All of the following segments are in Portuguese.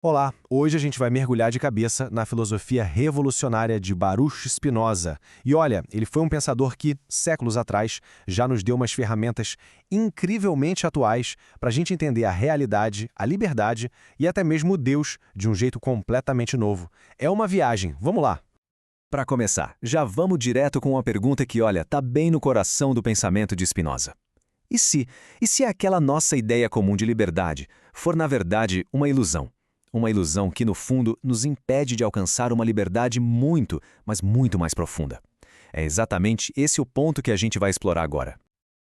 Olá, hoje a gente vai mergulhar de cabeça na filosofia revolucionária de Baruch Spinoza. E olha, ele foi um pensador que, séculos atrás, já nos deu umas ferramentas incrivelmente atuais para a gente entender a realidade, a liberdade e até mesmo Deus de um jeito completamente novo. É uma viagem, vamos lá! Para começar, já vamos direto com uma pergunta que, olha, tá bem no coração do pensamento de Spinoza. E se aquela nossa ideia comum de liberdade for, na verdade, uma ilusão? Uma ilusão que, no fundo, nos impede de alcançar uma liberdade muito, mas muito mais profunda. É exatamente esse o ponto que a gente vai explorar agora.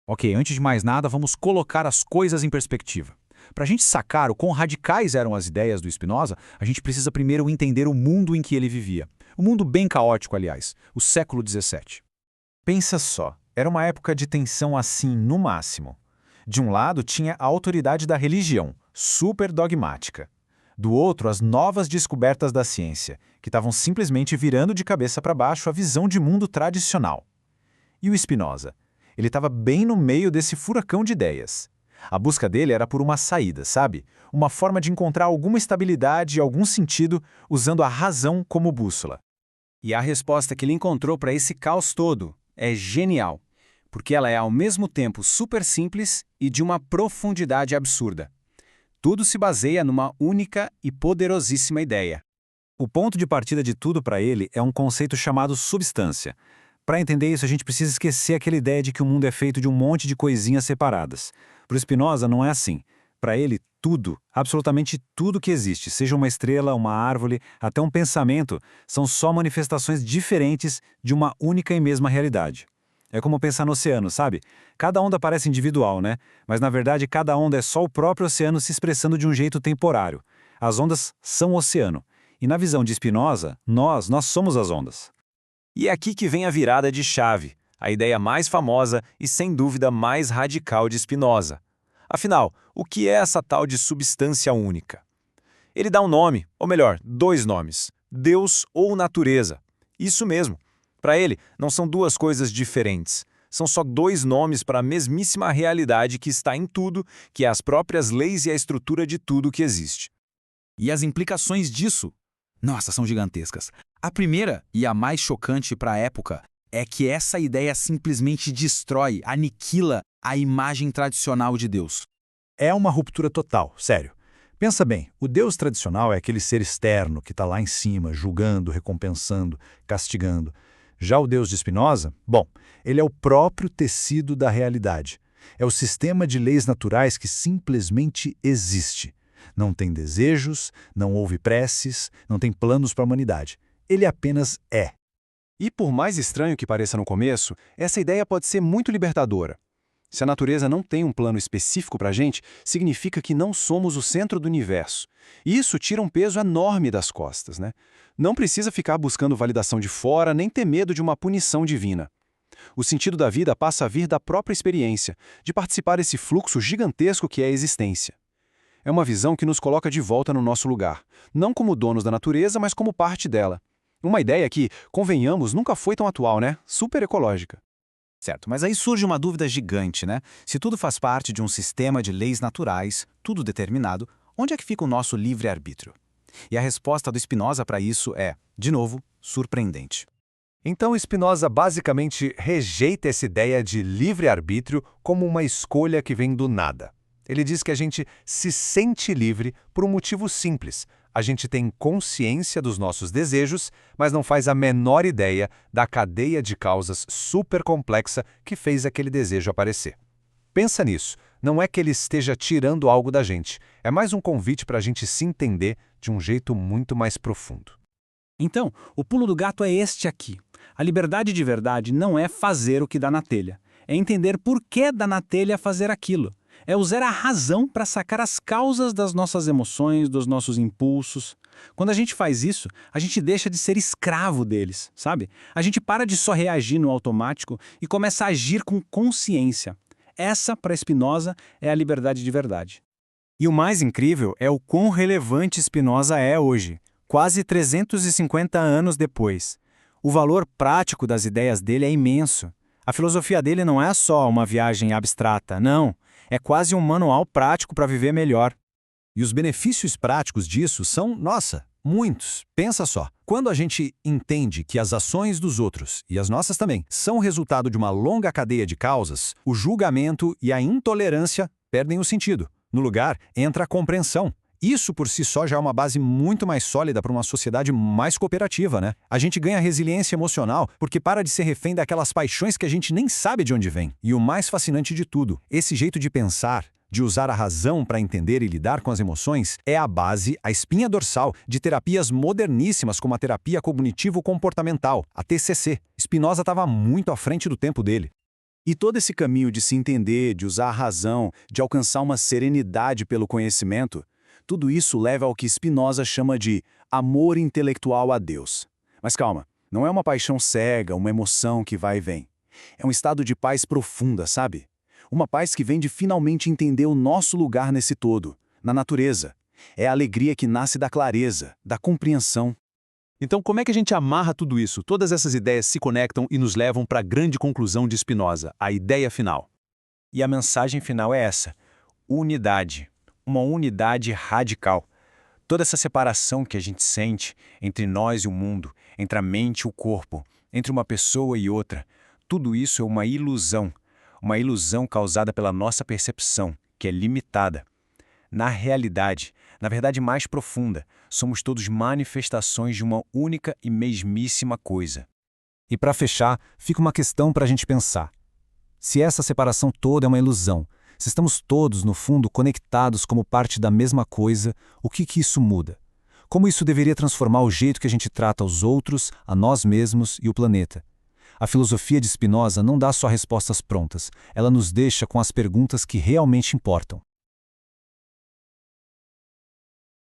Ok, antes de mais nada, vamos colocar as coisas em perspectiva. Para a gente sacar o quão radicais eram as ideias do Spinoza, a gente precisa primeiro entender o mundo em que ele vivia. Um mundo bem caótico, aliás, o século XVII. Pensa só, era uma época de tensão assim no máximo. De um lado tinha a autoridade da religião, super dogmática. Do outro, as novas descobertas da ciência, que estavam simplesmente virando de cabeça para baixo a visão de mundo tradicional. E o Spinoza? Ele estava bem no meio desse furacão de ideias. A busca dele era por uma saída, sabe? Uma forma de encontrar alguma estabilidade e algum sentido usando a razão como bússola. E a resposta que ele encontrou para esse caos todo é genial, porque ela é ao mesmo tempo super simples e de uma profundidade absurda. Tudo se baseia numa única e poderosíssima ideia. O ponto de partida de tudo para ele é um conceito chamado substância. Para entender isso, a gente precisa esquecer aquela ideia de que o mundo é feito de um monte de coisinhas separadas. Para o Spinoza não é assim. Para ele, tudo, absolutamente tudo que existe, seja uma estrela, uma árvore, até um pensamento, são só manifestações diferentes de uma única e mesma realidade. É como pensar no oceano, sabe? Cada onda parece individual, né? Mas na verdade cada onda é só o próprio oceano se expressando de um jeito temporário. As ondas são o oceano. E na visão de Spinoza, nós somos as ondas. E é aqui que vem a virada de chave, a ideia mais famosa e sem dúvida mais radical de Spinoza. Afinal, o que é essa tal de substância única? Ele dá um nome, ou melhor, dois nomes: Deus ou natureza. Isso mesmo. Para ele, não são duas coisas diferentes. São só dois nomes para a mesmíssima realidade que está em tudo, que é as próprias leis e a estrutura de tudo que existe. E as implicações disso? Nossa, são gigantescas. A primeira, e a mais chocante para a época, é que essa ideia simplesmente destrói, aniquila a imagem tradicional de Deus. É uma ruptura total, sério. Pensa bem, o Deus tradicional é aquele ser externo que está lá em cima, julgando, recompensando, castigando. Já o Deus de Spinoza, bom, ele é o próprio tecido da realidade. É o sistema de leis naturais que simplesmente existe. Não tem desejos, não houve preces, não tem planos para a humanidade. Ele apenas é. E por mais estranho que pareça no começo, essa ideia pode ser muito libertadora. Se a natureza não tem um plano específico para a gente, significa que não somos o centro do universo. E isso tira um peso enorme das costas, né? Não precisa ficar buscando validação de fora, nem ter medo de uma punição divina. O sentido da vida passa a vir da própria experiência, de participar desse fluxo gigantesco que é a existência. É uma visão que nos coloca de volta no nosso lugar, não como donos da natureza, mas como parte dela. Uma ideia que, convenhamos, nunca foi tão atual, né? Super ecológica. Certo, mas aí surge uma dúvida gigante, né? Se tudo faz parte de um sistema de leis naturais, tudo determinado, onde é que fica o nosso livre-arbítrio? E a resposta do Spinoza para isso é, de novo, surpreendente. Então Spinoza basicamente rejeita essa ideia de livre-arbítrio como uma escolha que vem do nada. Ele diz que a gente se sente livre por um motivo simples. A gente tem consciência dos nossos desejos, mas não faz a menor ideia da cadeia de causas super complexa que fez aquele desejo aparecer. Pensa nisso. Não é que ele esteja tirando algo da gente. É mais um convite para a gente se entender de um jeito muito mais profundo. Então, o pulo do gato é este aqui. A liberdade de verdade não é fazer o que dá na telha. É entender por que dá na telha fazer aquilo. É usar a razão para sacar as causas das nossas emoções, dos nossos impulsos. Quando a gente faz isso, a gente deixa de ser escravo deles, sabe? A gente para de só reagir no automático e começa a agir com consciência. Essa, para Spinoza, é a liberdade de verdade. E o mais incrível é o quão relevante Spinoza é hoje, quase 350 anos depois. O valor prático das ideias dele é imenso. A filosofia dele não é só uma viagem abstrata, não. É quase um manual prático para viver melhor. E os benefícios práticos disso são, nossa, muitos. Pensa só, quando a gente entende que as ações dos outros, e as nossas também, são resultado de uma longa cadeia de causas, o julgamento e a intolerância perdem o sentido. No lugar, entra a compreensão. Isso por si só já é uma base muito mais sólida para uma sociedade mais cooperativa, né? A gente ganha resiliência emocional porque para de ser refém daquelas paixões que a gente nem sabe de onde vem. E o mais fascinante de tudo, esse jeito de pensar, de usar a razão para entender e lidar com as emoções, é a base, a espinha dorsal de terapias moderníssimas como a terapia cognitivo-comportamental, a TCC. Spinoza estava muito à frente do tempo dele. E todo esse caminho de se entender, de usar a razão, de alcançar uma serenidade pelo conhecimento, tudo isso leva ao que Spinoza chama de amor intelectual a Deus. Mas calma, não é uma paixão cega, uma emoção que vai e vem. É um estado de paz profunda, sabe? Uma paz que vem de finalmente entender o nosso lugar nesse todo, na natureza. É a alegria que nasce da clareza, da compreensão. Então, como é que a gente amarra tudo isso? Todas essas ideias se conectam e nos levam para a grande conclusão de Spinoza, a ideia final. E a mensagem final é essa: unidade. Uma unidade radical. Toda essa separação que a gente sente entre nós e o mundo, entre a mente e o corpo, entre uma pessoa e outra, tudo isso é uma ilusão causada pela nossa percepção, que é limitada. Na realidade, na verdade mais profunda, somos todos manifestações de uma única e mesmíssima coisa. E para fechar, fica uma questão para a gente pensar. Se essa separação toda é uma ilusão, se estamos todos, no fundo, conectados como parte da mesma coisa, o que isso muda? Como isso deveria transformar o jeito que a gente trata os outros, a nós mesmos e o planeta? A filosofia de Spinoza não dá só respostas prontas, ela nos deixa com as perguntas que realmente importam.